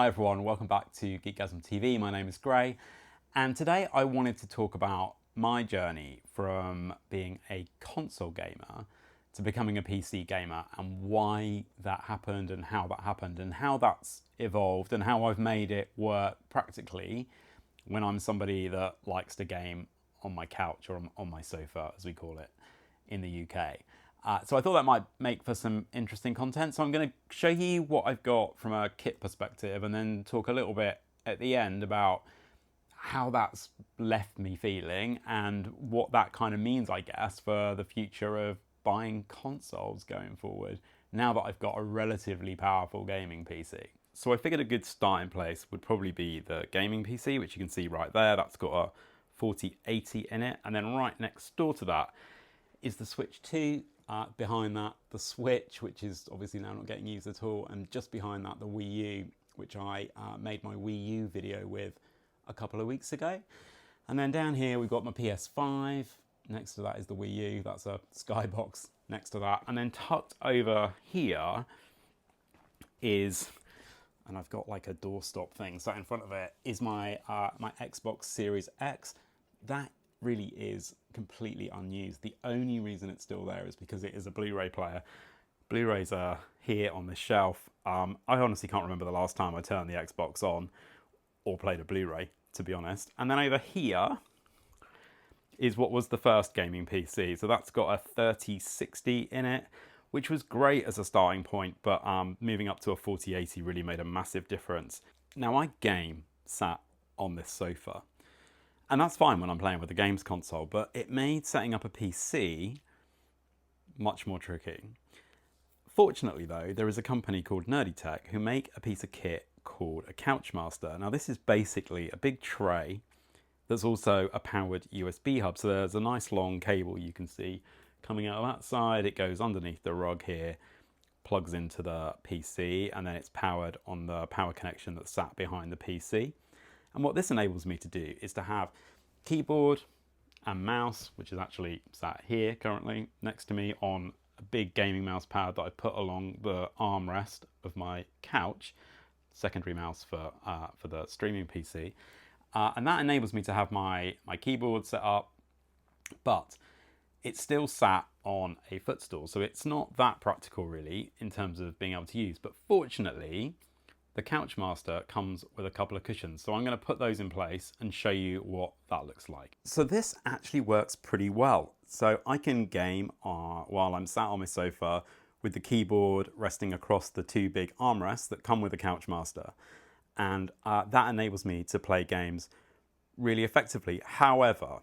Hi everyone, welcome back to Geekgasm TV. My name is Gray, and today I wanted to talk about my journey from being a console gamer to becoming a PC gamer, and why that happened and how that happened and how that's evolved and how I've made it work practically when I'm somebody that likes to game on my couch or on my sofa, as we call it in the UK. So I thought that might make for some interesting content. So I'm going to show you what I've got from a kit perspective, and then talk a little bit at the end about how that's left me feeling and what that kind of means, I guess, for the future of buying consoles going forward, now that I've got a relatively powerful gaming PC. So I figured a good starting place would probably be the gaming PC, which you can see right there. That's got a 4080 in it. And then right next door to that is the Switch 2. Behind that, the Switch, which is obviously now not getting used at all. And just behind that, the Wii U, which I made my Wii U video with a couple of weeks ago. And then down here, we've got my PS5. Next to that is the Wii U. That's a Skybox next to that. And then tucked over here is, and I've got like a doorstop thing sat in front of it, is my my Xbox Series X. That really is completely unused. The only reason it's still there is because it is a Blu-ray player. Blu-rays are here on this shelf. I honestly can't remember the last time I turned the Xbox on or played a Blu-ray, to be honest. And then over here is what was the first gaming PC. So that's got a 3060 in it, which was great as a starting point, but moving up to a 4080 really made a massive difference. Now I game sat on this sofa, and that's fine when I'm playing with the games console, but it made setting up a PC much more tricky. Fortunately though, there is a company called Nerdy Tech who make a piece of kit called a Couchmaster. Now this is basically a big tray that's also a powered USB hub. So there's a nice long cable you can see coming out of that side. It goes underneath the rug here, plugs into the PC, and then it's powered on the power connection that's sat behind the PC. And what this enables me to do is to have keyboard and mouse, which is actually sat here currently next to me on a big gaming mouse pad that I put along the armrest of my couch, secondary mouse for the streaming PC. And that enables me to have my keyboard set up, but it's still sat on a footstool. So it's not that practical really in terms of being able to use, but fortunately, the Couchmaster comes with a couple of cushions. So I'm going to put those in place and show you what that looks like. So this actually works pretty well. So I can game while I'm sat on my sofa with the keyboard resting across the two big armrests that come with the Couchmaster. And that enables me to play games really effectively. However,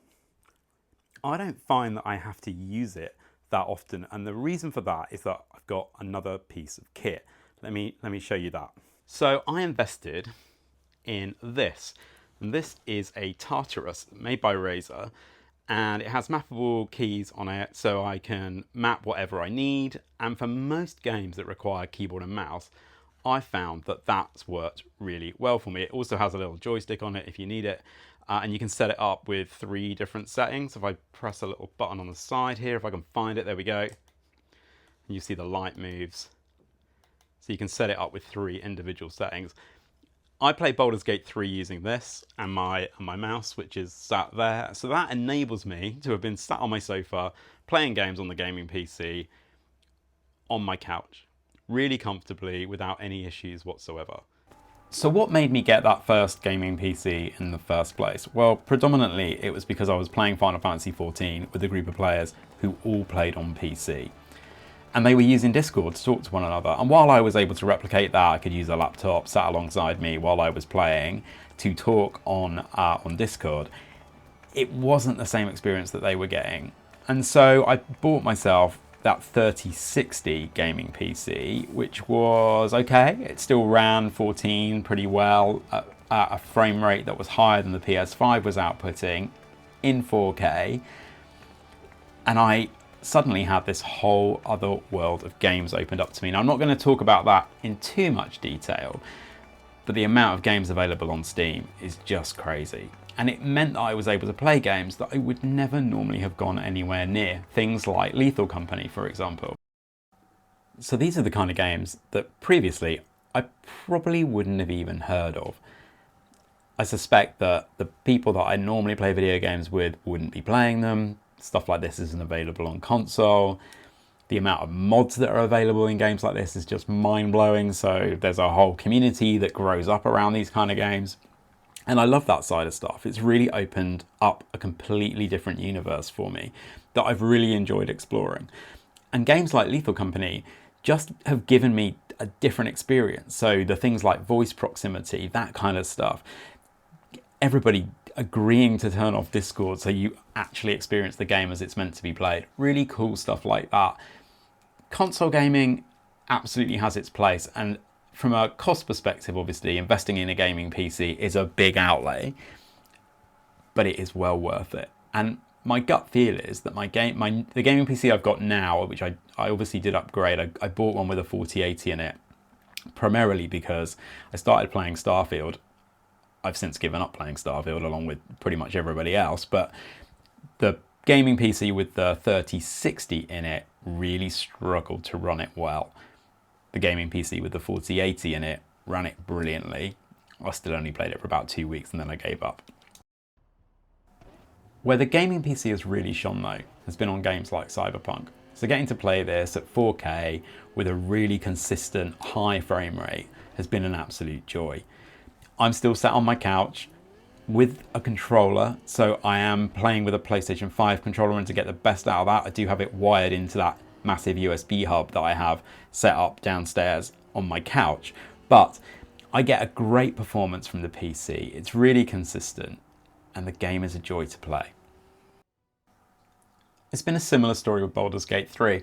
I don't find that I have to use it that often. And the reason for that is that I've got another piece of kit. Let me show you that. So I invested in this, and this is a Tartarus made by Razer, and it has mappable keys on it so I can map whatever I need. And for most games that require keyboard and mouse, I found that that's worked really well for me. It also has a little joystick on it if you need it, and you can set it up with 3 different settings. If I press a little button on the side here, if I can find it, there we go. And you see the light moves. So you can set it up with 3 individual settings. I play Baldur's Gate 3 using this and my mouse, which is sat there. So that enables me to have been sat on my sofa playing games on the gaming PC on my couch really comfortably without any issues whatsoever. So what made me get that first gaming PC in the first place? Well, predominantly it was because I was playing Final Fantasy XIV with a group of players who all played on PC. And they were using Discord to talk to one another. And while I was able to replicate that, I could use a laptop sat alongside me while I was playing to talk on Discord. It wasn't the same experience that they were getting. And so I bought myself that 3060 gaming PC, which was okay. It still ran 14 pretty well at a frame rate that was higher than the PS5 was outputting in 4K. And I suddenly had this whole other world of games opened up to me. Now, I'm not going to talk about that in too much detail, but the amount of games available on Steam is just crazy. And it meant that I was able to play games that I would never normally have gone anywhere near. Things like Lethal Company, for example. So these are the kind of games that previously I probably wouldn't have even heard of. I suspect that the people that I normally play video games with wouldn't be playing them. Stuff like this isn't available on console. The amount of mods that are available in games like this is just mind-blowing. So there's a whole community that grows up around these kind of games. And I love that side of stuff. It's really opened up a completely different universe for me that I've really enjoyed exploring. And games like Lethal Company just have given me a different experience. So the things like voice proximity, that kind of stuff, everybody agreeing to turn off Discord so you actually experience the game as it's meant to be played. Really cool stuff like that. Console gaming absolutely has its place, and from a cost perspective, obviously, investing in a gaming PC is a big outlay, but it is well worth it. And my gut feel is that the gaming PC I've got now, which I obviously did upgrade, I bought one with a 4080 in it, primarily because I started playing Starfield. I've since given up playing Starfield along with pretty much everybody else, but the gaming PC with the 3060 in it really struggled to run it well. The gaming PC with the 4080 in it ran it brilliantly. I still only played it for about 2 weeks and then I gave up. Where the gaming PC has really shone though has been on games like Cyberpunk. So getting to play this at 4K with a really consistent high frame rate has been an absolute joy. I'm still sat on my couch with a controller, so I am playing with a PlayStation 5 controller, and to get the best out of that, I do have it wired into that massive USB hub that I have set up downstairs on my couch. But I get a great performance from the PC. It's really consistent, and the game is a joy to play. It's been a similar story with Baldur's Gate 3.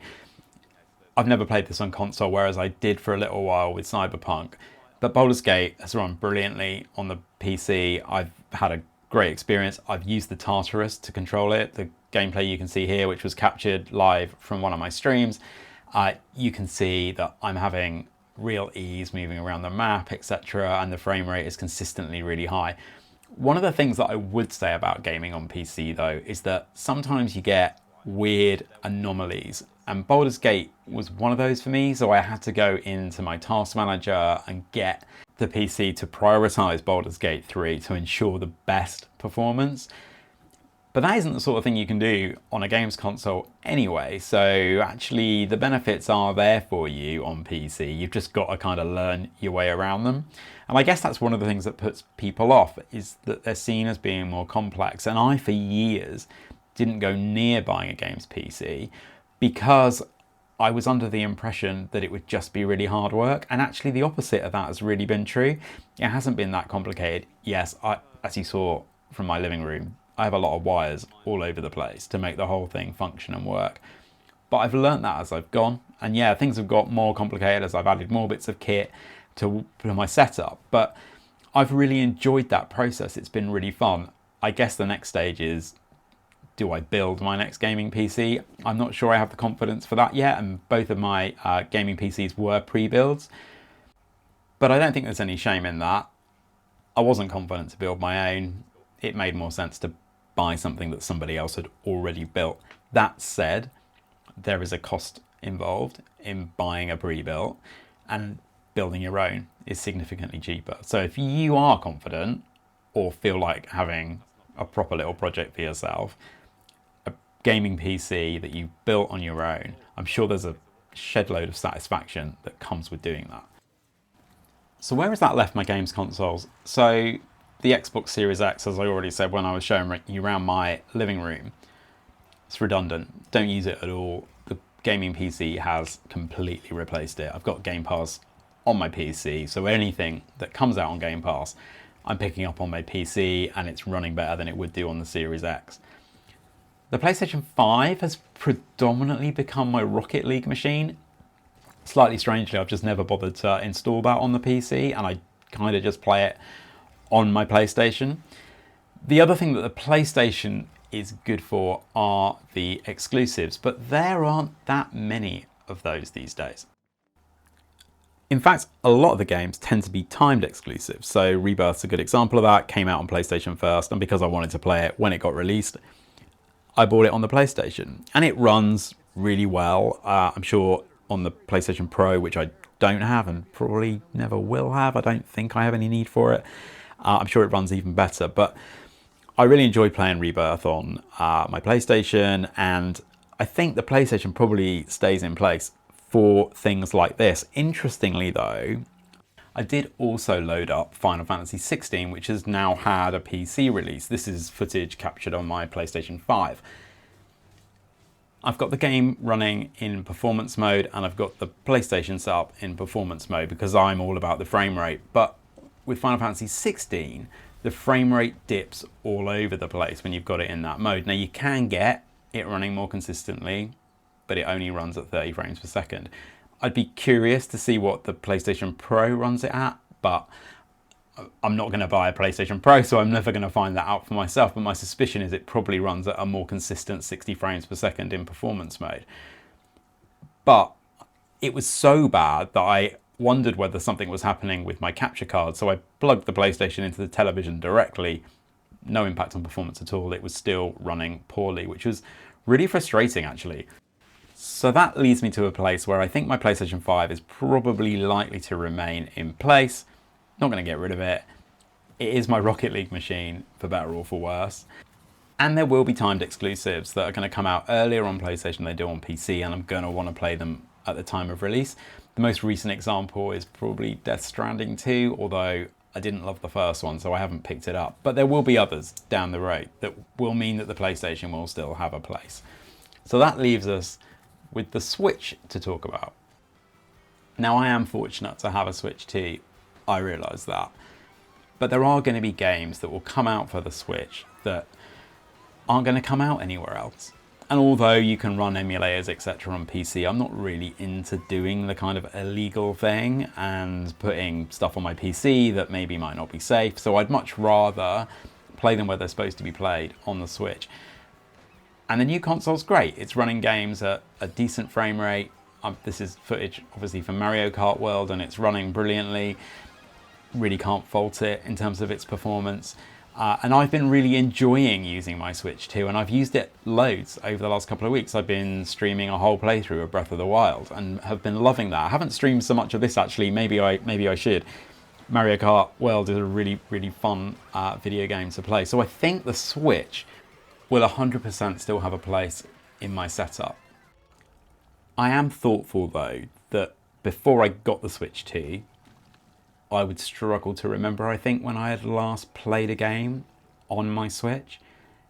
I've never played this on console, whereas I did for a little while with Cyberpunk. But Baldur's Gate has run brilliantly on the PC. I've had a great experience. I've used the Tartarus to control it. The gameplay you can see here, which was captured live from one of my streams, you can see that I'm having real ease moving around the map, etc. And the frame rate is consistently really high. One of the things that I would say about gaming on PC though is that sometimes you get weird anomalies, and Baldur's Gate was one of those for me, so I had to go into my task manager and get the PC to prioritize Baldur's Gate 3 to ensure the best performance. But that isn't the sort of thing you can do on a games console anyway, so actually the benefits are there for you on PC. You've just got to kind of learn your way around them. And I guess that's one of the things that puts people off, is that they're seen as being more complex. And I, for years, didn't go near buying a games PC because I was under the impression that it would just be really hard work. And actually the opposite of that has really been true. It hasn't been that complicated. Yes, as you saw from my living room, I have a lot of wires all over the place to make the whole thing function and work. But I've learned that as I've gone. And yeah, things have got more complicated as I've added more bits of kit to my setup. But I've really enjoyed that process. It's been really fun. I guess the next stage is, do I build my next gaming PC? I'm not sure I have the confidence for that yet, and both of my gaming PCs were pre-builds. But I don't think there's any shame in that. I wasn't confident to build my own. It made more sense to buy something that somebody else had already built. That said, there is a cost involved in buying a pre-built, and building your own is significantly cheaper. So if you are confident or feel like having a proper little project for yourself, a gaming PC that you built on your own, I'm sure there's a shed load of satisfaction that comes with doing that. So where has that left my games consoles? So the Xbox Series X, as I already said when I was showing you around my living room, it's redundant. Don't use it at all. The gaming PC has completely replaced it. I've got Game Pass on my PC, so anything that comes out on Game Pass, I'm picking up on my PC, and it's running better than it would do on the Series X. The PlayStation 5 has predominantly become my Rocket League machine. Slightly strangely, I've just never bothered to install that on the PC, and I kind of just play it on my PlayStation. The other thing that the PlayStation is good for are the exclusives, but there aren't that many of those these days. In fact, a lot of the games tend to be timed exclusives. So Rebirth's a good example of that. Came out on PlayStation first, and because I wanted to play it when it got released, I bought it on the PlayStation. And it runs really well. I'm sure on the PlayStation Pro, which I don't have and probably never will have. I don't think I have any need for it. I'm sure it runs even better, but I really enjoyed playing Rebirth on my PlayStation, and I think the PlayStation probably stays in place for things like this. Interestingly though, I did also load up Final Fantasy XVI, which has now had a PC release. This is footage captured on my PlayStation 5. I've got the game running in performance mode and I've got the PlayStation set up in performance mode because I'm all about the frame rate. But with Final Fantasy 16, the frame rate dips all over the place when you've got it in that mode. Now you can get it running more consistently, but it only runs at 30 frames per second. I'd be curious to see what the PlayStation Pro runs it at, but I'm not going to buy a PlayStation Pro, so I'm never going to find that out for myself. But my suspicion is it probably runs at a more consistent 60 frames per second in performance mode. But it was so bad that I wondered whether something was happening with my capture card. So I plugged the PlayStation into the television directly. No impact on performance at all. It was still running poorly, which was really frustrating actually. So that leads me to a place where I think my PlayStation 5 is probably likely to remain in place. Not going to get rid of it. It is my Rocket League machine, for better or for worse. And there will be timed exclusives that are going to come out earlier on PlayStation than they do on PC, and I'm going to want to play them at the time of release. The most recent example is probably Death Stranding 2, although I didn't love the first one, so I haven't picked it up. But there will be others down the road that will mean that the PlayStation will still have a place. So that leaves us with the Switch to talk about. Now I am fortunate to have a Switch too, I realise that. But there are going to be games that will come out for the Switch that aren't going to come out anywhere else. And although you can run emulators, etc. on PC, I'm not really into doing the kind of illegal thing and putting stuff on my PC that maybe might not be safe. So I'd much rather play them where they're supposed to be played on the Switch. And the new console's great. It's running games at a decent frame rate. This is footage obviously from Mario Kart World and it's running brilliantly. Really can't fault it in terms of its performance. And I've been really enjoying using my Switch too, and I've used it loads over the last couple of weeks. I've been streaming a whole playthrough of Breath of the Wild and have been loving that. I haven't streamed so much of this actually, maybe I should. Mario Kart World is a really, really fun video game to play. So I think the Switch will 100% still have a place in my setup. I am thoughtful though that before I got the Switch 2, I would struggle to remember, I think, when I had last played a game on my Switch.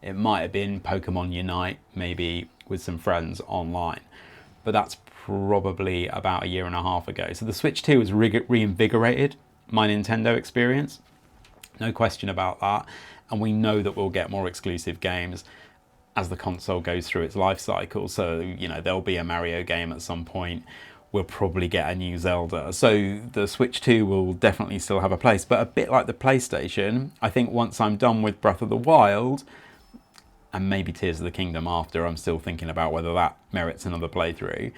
It might have been Pokemon Unite, maybe with some friends online, but that's probably about a year and a half ago. So the Switch 2 has reinvigorated my Nintendo experience, no question about that. And we know that we'll get more exclusive games as the console goes through its life cycle. So, you know, there'll be a Mario game at some point. We'll probably get a new Zelda. So the Switch 2 will definitely still have a place. But a bit like the PlayStation, I think once I'm done with Breath of the Wild, and maybe Tears of the Kingdom after, I'm still thinking about whether that merits another playthrough,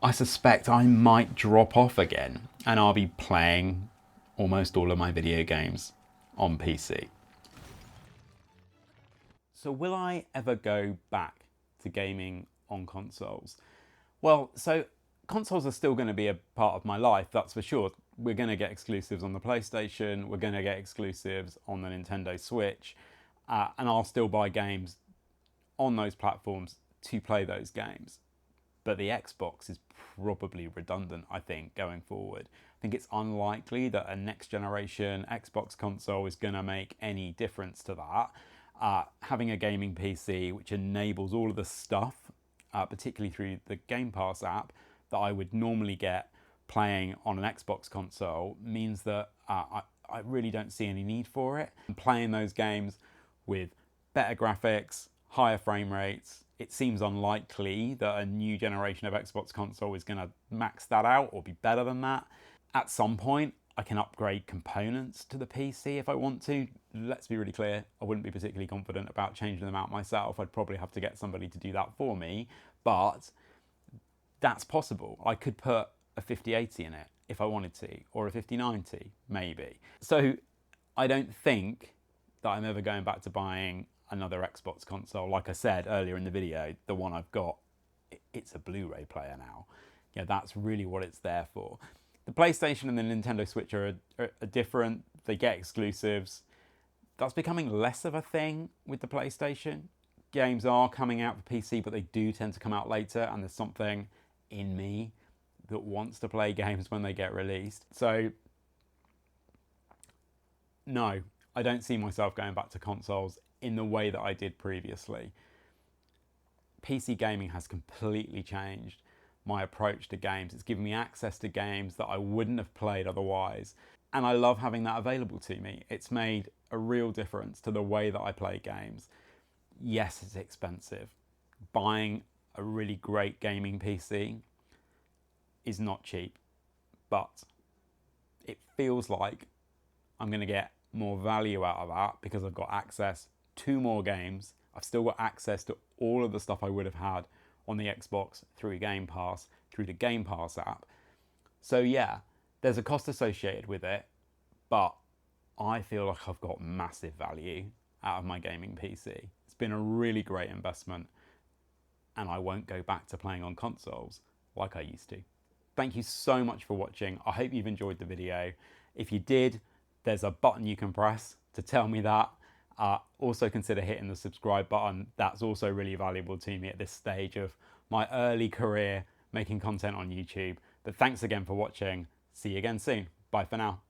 I suspect I might drop off again and I'll be playing almost all of my video games on PC. So will I ever go back to gaming on consoles? Well, so consoles are still going to be a part of my life, that's for sure. We're going to get exclusives on the PlayStation, we're going to get exclusives on the Nintendo Switch, and I'll still buy games on those platforms to play those games. But the Xbox is probably redundant, I think, going forward. I think it's unlikely that a next generation Xbox console is going to make any difference to that. Having a gaming PC which enables all of the stuff, particularly through the Game Pass app, that I would normally get playing on an Xbox console means that I really don't see any need for it. And playing those games with better graphics, higher frame rates, it seems unlikely that a new generation of Xbox console is going to max that out or be better than that. At some point, I can upgrade components to the PC if I want to. Let's be really clear, I wouldn't be particularly confident about changing them out myself. I'd probably have to get somebody to do that for me, but that's possible. I could put a 5080 in it if I wanted to, or a 5090 maybe. So I don't think that I'm ever going back to buying another Xbox console. Like I said earlier in the video, the one I've got, it's a Blu-ray player now. that's really what it's there for. The PlayStation and the Nintendo Switch are different. They get exclusives. That's becoming less of a thing with the PlayStation. Games are coming out for PC, but they do tend to come out later, and there's something in me that wants to play games when they get released. So, no, I don't see myself going back to consoles in the way that I did previously. PC gaming has completely changed my approach to games. It's given me access to games that I wouldn't have played otherwise. And I love having that available to me. It's made a real difference to the way that I play games. Yes, it's expensive. Buying a really great gaming PC is not cheap, but it feels like I'm going to get more value out of that because I've got access to more games. I've still got access to all of the stuff I would have had on the Xbox through Game Pass, through the Game Pass app. So yeah, there's a cost associated with it, but I feel like I've got massive value out of my gaming PC. It's been a really great investment, and I won't go back to playing on consoles like I used to. Thank you so much for watching. I hope you've enjoyed the video. If you did, there's a button you can press to tell me that. Also consider hitting the subscribe button. That's also really valuable to me at this stage of my early career making content on YouTube. But thanks again for watching. See you again soon. Bye for now.